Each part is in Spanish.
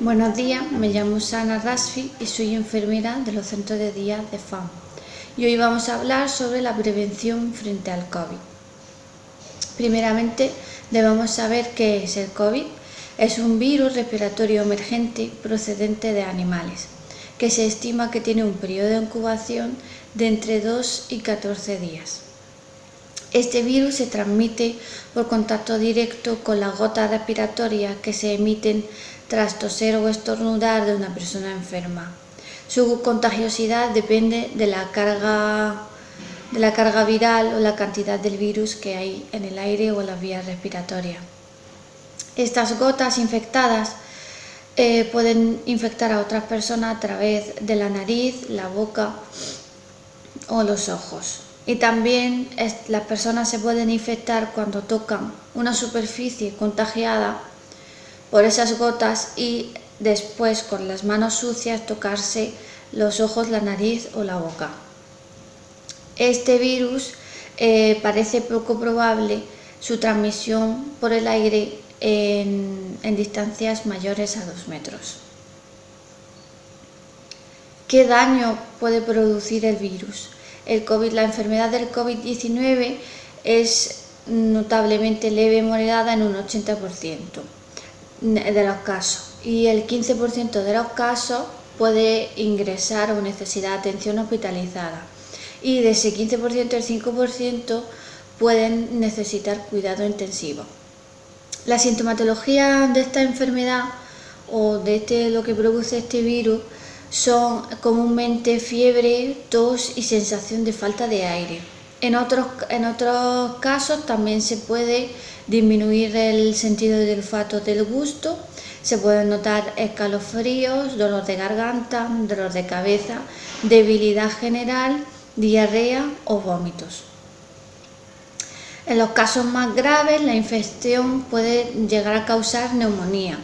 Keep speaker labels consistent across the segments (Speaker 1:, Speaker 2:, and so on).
Speaker 1: Buenos días, me llamo Sana Rasfi y soy enfermera de los centros de día de FAM. Y hoy vamos a hablar sobre la prevención frente al COVID. Primeramente, debemos saber qué es el COVID. Es un virus respiratorio emergente procedente de animales, que se estima que tiene un periodo de incubación de entre 2 y 14 días. Este virus se transmite por contacto directo con las gotas respiratorias que se emiten tras toser o estornudar de una persona enferma. Su contagiosidad depende de la carga viral o la cantidad del virus que hay en el aire o en las vías respiratorias. Estas gotas infectadas pueden infectar a otras personas a través de la nariz, la boca o los ojos. Y también las personas se pueden infectar cuando tocan una superficie contagiada por esas gotas y después con las manos sucias tocarse los ojos, la nariz o la boca. Este virus parece poco probable su transmisión por el aire en distancias mayores a 2 metros. ¿Qué daño puede producir el virus? La enfermedad del COVID-19 es notablemente leve y moderada en un 80% de los casos y el 15% de los casos puede ingresar o necesidad de atención hospitalizada y de ese 15% el 5% pueden necesitar cuidado intensivo. La sintomatología de esta enfermedad o de lo que produce este virus son comúnmente fiebre, tos y sensación de falta de aire. En otros casos también se puede disminuir el sentido del olfato del gusto, se pueden notar escalofríos, dolor de garganta, dolor de cabeza, debilidad general, diarrea o vómitos. En los casos más graves, la infección puede llegar a causar neumonía,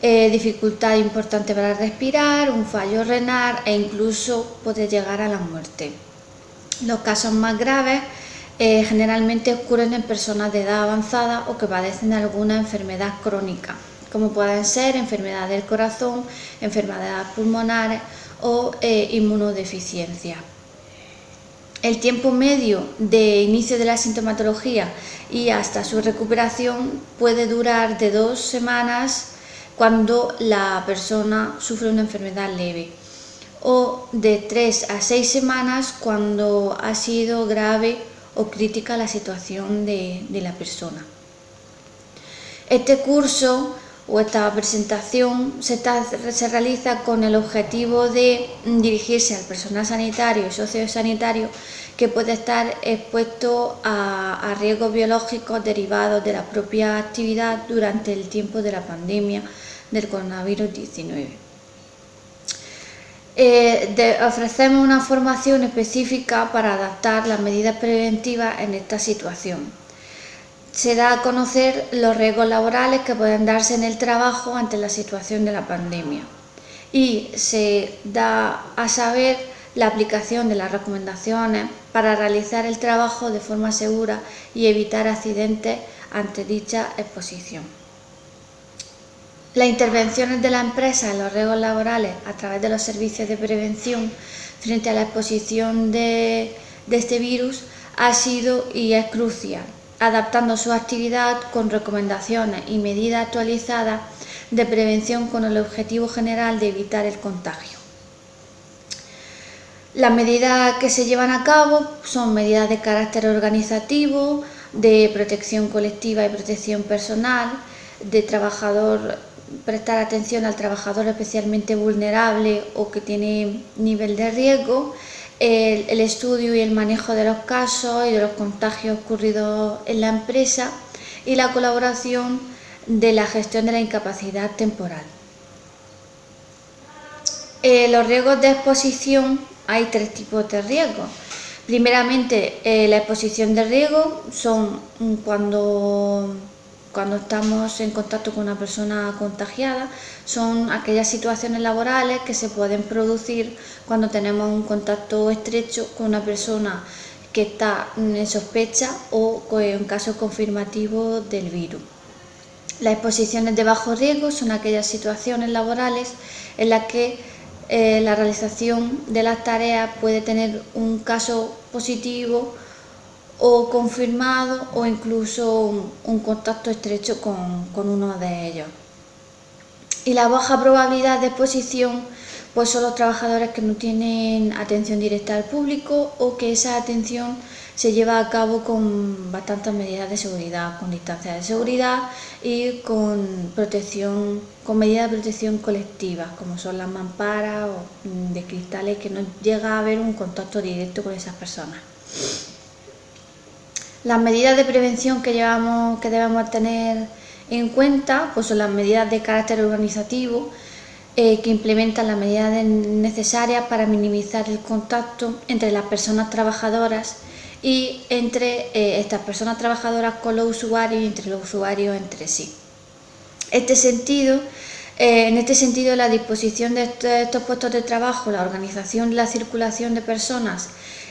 Speaker 1: dificultad importante para respirar, un fallo renal e incluso puede llegar a la muerte. Los casos más graves generalmente ocurren en personas de edad avanzada o que padecen alguna enfermedad crónica, como pueden ser enfermedad del corazón, enfermedades pulmonares o inmunodeficiencia. El tiempo medio de inicio de la sintomatología y hasta su recuperación puede durar de 2 semanas cuando la persona sufre una enfermedad leve, o de 3 a 6 semanas cuando ha sido grave o crítica la situación de la persona. Este curso o esta presentación se realiza con el objetivo de dirigirse al personal sanitario y sociosanitario que puede estar expuesto a riesgos biológicos derivados de la propia actividad durante el tiempo de la pandemia del coronavirus 19. Ofrecemos una formación específica para adaptar las medidas preventivas en esta situación. Se da a conocer los riesgos laborales que pueden darse en el trabajo ante la situación de la pandemia y se da a saber la aplicación de las recomendaciones para realizar el trabajo de forma segura y evitar accidentes ante dicha exposición. Las intervenciones de la empresa en los riesgos laborales a través de los servicios de prevención frente a la exposición de este virus ha sido y es crucial, adaptando su actividad con recomendaciones y medidas actualizadas de prevención con el objetivo general de evitar el contagio. Las medidas que se llevan a cabo son medidas de carácter organizativo, de protección colectiva y protección personal, prestar atención al trabajador especialmente vulnerable o que tiene nivel de riesgo, el estudio y el manejo de los casos y de los contagios ocurridos en la empresa y la colaboración de la gestión de la incapacidad temporal. Los riesgos de exposición, hay 3 tipos de riesgos. Primeramente, la exposición de riesgo son cuando estamos en contacto con una persona contagiada, son aquellas situaciones laborales que se pueden producir cuando tenemos un contacto estrecho con una persona que está en sospecha o en caso confirmativo del virus. Las exposiciones de bajo riesgo son aquellas situaciones laborales en las que la realización de las tareas puede tener un caso positivo o confirmado o incluso un contacto estrecho con uno de ellos. Y la baja probabilidad de exposición pues son los trabajadores que no tienen atención directa al público o que esa atención se lleva a cabo con bastantes medidas de seguridad, con distancia de seguridad y con medidas de protección colectiva, como son las mamparas o de cristales, que no llega a haber un contacto directo con esas personas. Las medidas de prevención que debemos tener en cuenta pues son las medidas de carácter organizativo, que implementan las medidas necesarias para minimizar el contacto entre las personas trabajadoras y entre estas personas trabajadoras con los usuarios y entre los usuarios entre sí. En este sentido, la disposición de estos puestos de trabajo, la organización y la circulación de personas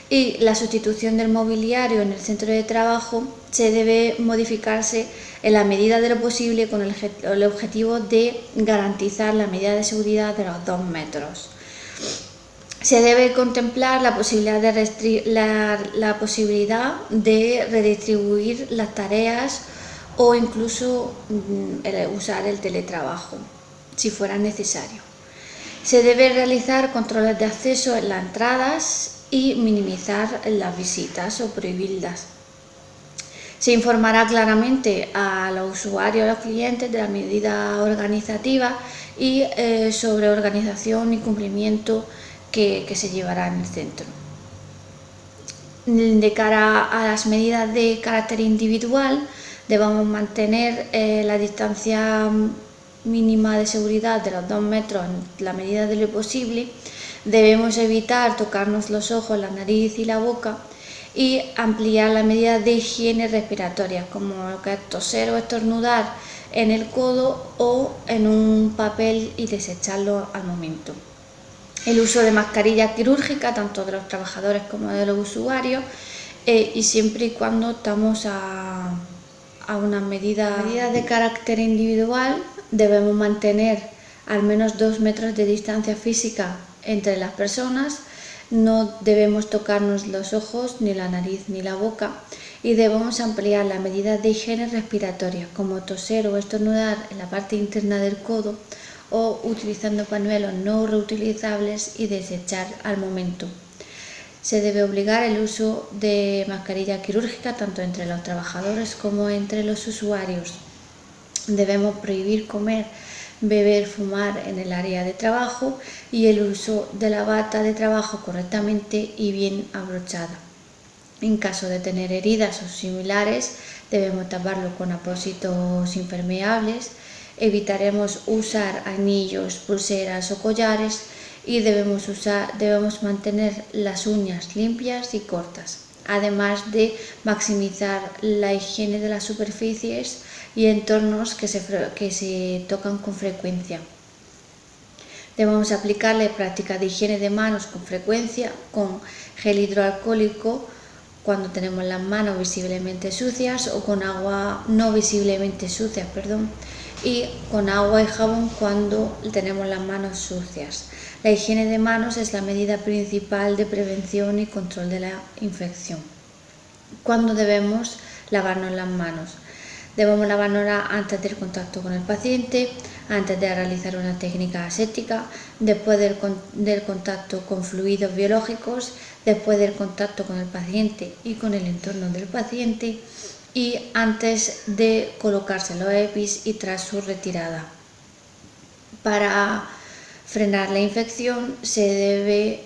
Speaker 1: y la sustitución del mobiliario en el centro de trabajo se debe modificarse en la medida de lo posible con el objetivo de garantizar la medida de seguridad de los 2 metros. Se debe contemplar la posibilidad de redistribuir las tareas o incluso usar el teletrabajo si fuera necesario. Se debe realizar controles de acceso en las entradas y minimizar las visitas o prohibirlas. Se informará claramente a los usuarios, a los clientes de las medidas organizativas y sobre organización y cumplimiento que se llevará en el centro. De cara a las medidas de carácter individual, debemos mantener la distancia mínima de seguridad de los 2 metros en la medida de lo posible. Debemos evitar tocarnos los ojos, la nariz y la boca y ampliar las medidas de higiene respiratoria, como lo que es toser o estornudar en el codo o en un papel y desecharlo al momento. El uso de mascarilla quirúrgica, tanto de los trabajadores como de los usuarios, y siempre y cuando estamos a unas medidas de carácter individual, debemos mantener al menos 2 metros de distancia física entre las personas, no debemos tocarnos los ojos, ni la nariz ni la boca, y debemos ampliar las medidas de higiene respiratoria, como toser o estornudar en la parte interna del codo o utilizando pañuelos no reutilizables y desechar al momento. Se debe obligar el uso de mascarilla quirúrgica tanto entre los trabajadores como entre los usuarios. Debemos prohibir comer, beber, fumar en el área de trabajo y el uso de la bata de trabajo correctamente y bien abrochada. En caso de tener heridas o similares, debemos taparlo con apósitos impermeables. Evitaremos usar anillos, pulseras o collares y debemos mantener las uñas limpias y cortas, además de maximizar la higiene de las superficies y entornos que se tocan con frecuencia. Debemos aplicarle prácticas de higiene de manos con frecuencia con gel hidroalcohólico cuando tenemos las manos visiblemente sucias o con agua no visiblemente sucias, y con agua y jabón cuando tenemos las manos sucias. La higiene de manos es la medida principal de prevención y control de la infección. ¿Cuándo debemos lavarnos las manos? Debemos lavarnos antes del contacto con el paciente, antes de realizar una técnica aséptica, después del contacto con fluidos biológicos, después del contacto con el paciente y con el entorno del paciente y antes de colocarse los EPIs y tras su retirada. Para frenar la infección se debe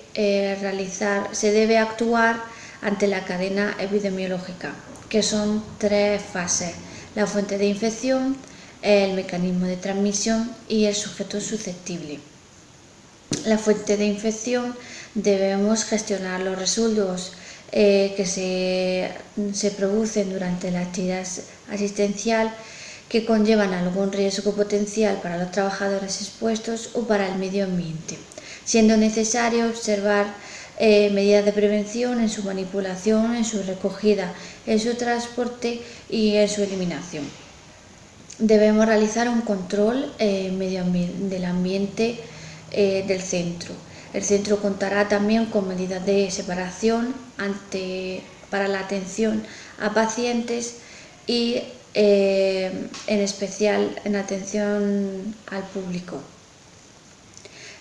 Speaker 1: actuar ante la cadena epidemiológica, que son 3 fases: la fuente de infección, el mecanismo de transmisión y el sujeto susceptible. La fuente de infección, debemos gestionar los residuos que se producen durante la actividad asistencial que conllevan algún riesgo potencial para los trabajadores expuestos o para el medio ambiente, siendo necesario observar medidas de prevención en su manipulación, en su recogida, en su transporte y en su eliminación. Debemos realizar un control del ambiente del centro. El centro contará también con medidas de separación para la atención a pacientes y en especial en atención al público.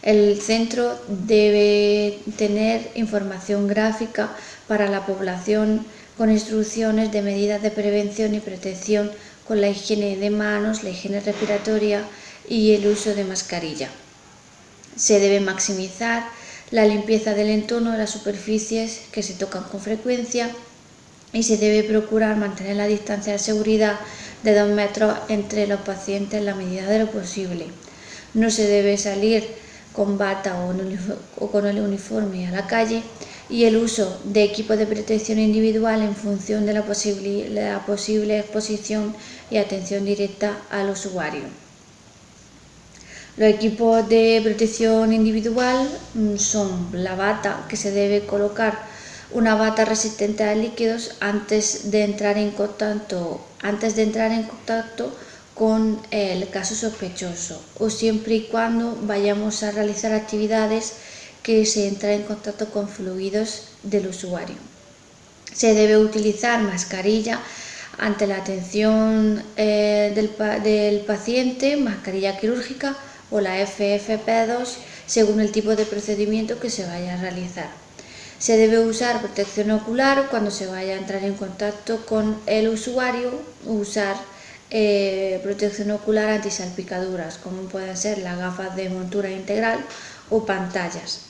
Speaker 1: El centro debe tener información gráfica para la población con instrucciones de medidas de prevención y protección con la higiene de manos, la higiene respiratoria y el uso de mascarilla. Se debe maximizar la limpieza del entorno de las superficies que se tocan con frecuencia y se debe procurar mantener la distancia de seguridad de 2 metros entre los pacientes en la medida de lo posible. No se debe salir con bata o con el uniforme a la calle y el uso de equipos de protección individual en función de la posible exposición y atención directa al usuario. Los equipos de protección individual son la bata, que se debe colocar una bata resistente a líquidos antes de entrar en contacto con el caso sospechoso o siempre y cuando vayamos a realizar actividades que se entra en contacto con fluidos del usuario. Se debe utilizar mascarilla ante la atención del paciente, mascarilla quirúrgica o la FFP2 según el tipo de procedimiento que se vaya a realizar. Se debe usar protección ocular cuando se vaya a entrar en contacto con el usuario, usar protección ocular antisalpicaduras, como pueden ser las gafas de montura integral o pantallas.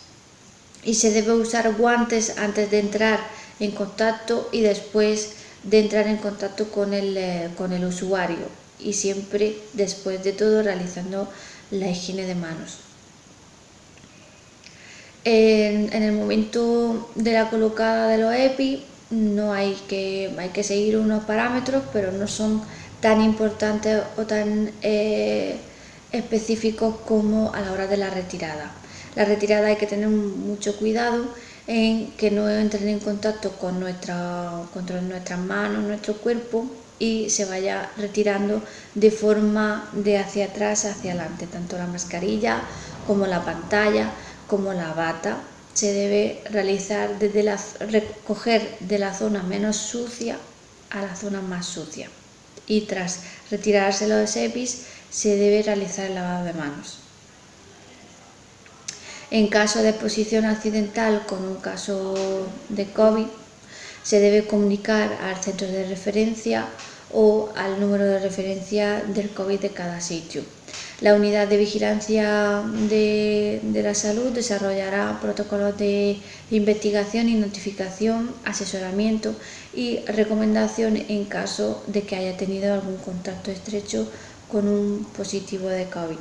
Speaker 1: Y se debe usar guantes antes de entrar en contacto y después de entrar en contacto con el usuario, y siempre después de todo realizando la higiene de manos. En el momento de la colocada de los EPI hay que seguir unos parámetros, pero no son tan importantes o tan específicos como a la hora de la retirada. La retirada hay que tener mucho cuidado en que no entren en contacto con nuestras manos, nuestro cuerpo, y se vaya retirando de forma de hacia atrás hacia adelante, tanto la mascarilla como la pantalla como la bata. Se debe realizar recoger de la zona menos sucia a la zona más sucia, y tras retirarse los EPIs se debe realizar el lavado de manos. En caso de exposición accidental con un caso de COVID, se debe comunicar al centro de referencia o al número de referencia del COVID de cada sitio. La unidad de vigilancia de la salud desarrollará protocolos de investigación y notificación, asesoramiento y recomendación en caso de que haya tenido algún contacto estrecho con un positivo de COVID.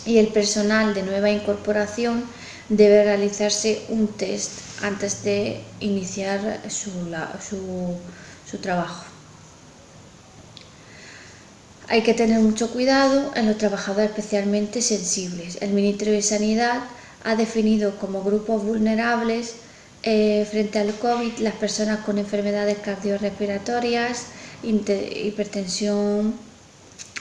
Speaker 1: Y el personal de nueva incorporación debe realizarse un test antes de iniciar su trabajo. Hay que tener mucho cuidado en los trabajadores especialmente sensibles. El Ministerio de Sanidad ha definido como grupos vulnerables frente al COVID las personas con enfermedades cardiorrespiratorias, hipertensión,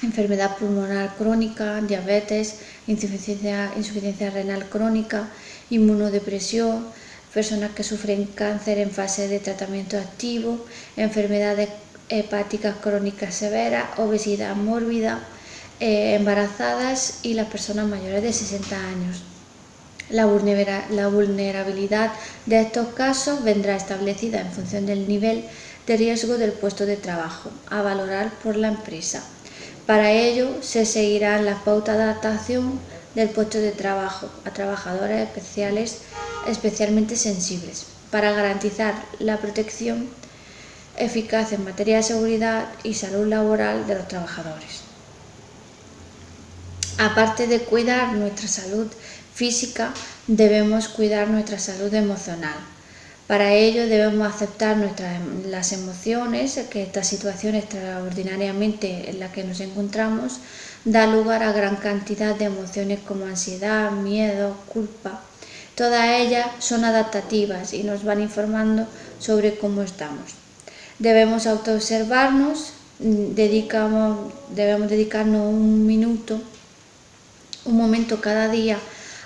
Speaker 1: enfermedad pulmonar crónica, diabetes, insuficiencia renal crónica, inmunodepresión, personas que sufren cáncer en fase de tratamiento activo, enfermedades hepáticas crónicas severas, obesidad mórbida, embarazadas y las personas mayores de 60 años. La vulnerabilidad de estos casos vendrá establecida en función del nivel de riesgo del puesto de trabajo a valorar por la empresa. Para ello se seguirán las pautas de adaptación del puesto de trabajo a trabajadores especialmente sensibles para garantizar la protección eficaz en materia de seguridad y salud laboral de los trabajadores. Aparte de cuidar nuestra salud física, debemos cuidar nuestra salud emocional. Para ello debemos aceptar las emociones, que esta situación extraordinariamente en la que nos encontramos da lugar a gran cantidad de emociones como ansiedad, miedo, culpa, Todas ellas son adaptativas y nos van informando sobre cómo estamos. Debemos autoobservarnos, debemos dedicarnos un momento cada día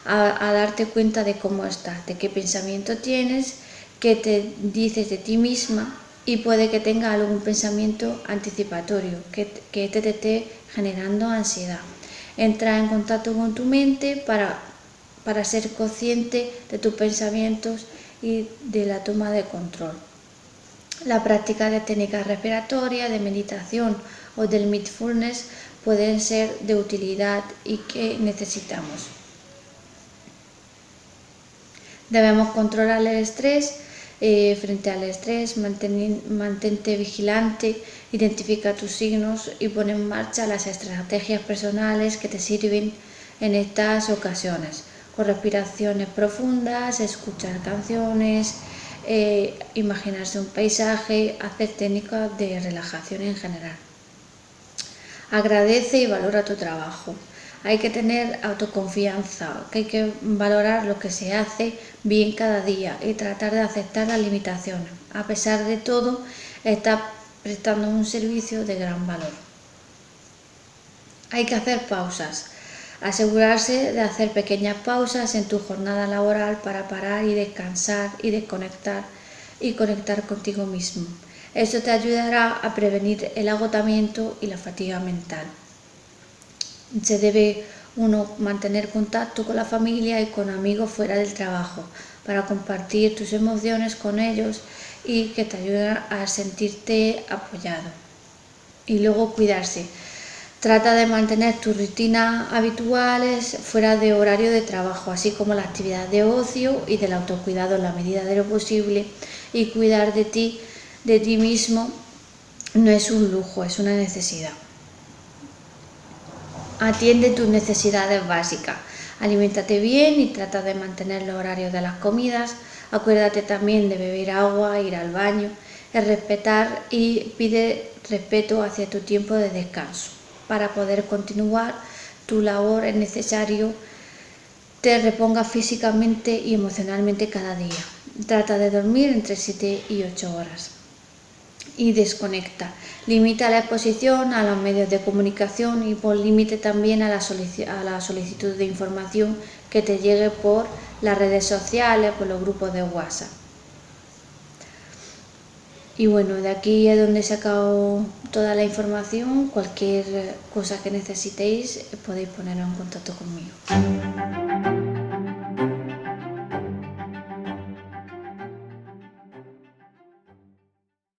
Speaker 1: a darte cuenta de cómo estás, de qué pensamiento tienes, qué te dices de ti misma, y puede que tenga algún pensamiento anticipatorio que te esté generando ansiedad. Entra en contacto con tu mente para ser consciente de tus pensamientos y de la toma de control. La práctica de técnicas respiratorias, de meditación o del mindfulness pueden ser de utilidad y que necesitamos. Debemos controlar el estrés. Frente al estrés, mantente vigilante, identifica tus signos y pon en marcha las estrategias personales que te sirven en estas ocasiones, con respiraciones profundas, escuchar canciones, imaginarse un paisaje, hacer técnicas de relajación en general. Agradece y valora tu trabajo. Hay que tener autoconfianza, que hay que valorar lo que se hace bien cada día y tratar de aceptar las limitaciones. A pesar de todo, estás prestando un servicio de gran valor. Hay que hacer pausas. Asegurarse de hacer pequeñas pausas en tu jornada laboral para parar y descansar y desconectar y conectar contigo mismo. Eso te ayudará a prevenir el agotamiento y la fatiga mental. Se debe uno mantener contacto con la familia y con amigos fuera del trabajo para compartir tus emociones con ellos y que te ayuden a sentirte apoyado. Y luego cuidarse. Trata de mantener tus rutinas habituales fuera de horario de trabajo, así como la actividad de ocio y del autocuidado en la medida de lo posible. Y cuidar de ti mismo no es un lujo, es una necesidad. Atiende tus necesidades básicas. Aliméntate bien y trata de mantener los horarios de las comidas. Acuérdate también de beber agua, ir al baño, respetar y pide respeto hacia tu tiempo de descanso. Para poder continuar tu labor es necesario te repongas físicamente y emocionalmente cada día. Trata de dormir entre 7 y 8 horas. Y desconecta. Limita la exposición a los medios de comunicación y pon límite también a la solicitud de información que te llegue por las redes sociales, por los grupos de WhatsApp. Y bueno, de aquí es donde he sacado toda la información. Cualquier cosa que necesitéis podéis poneros en contacto conmigo.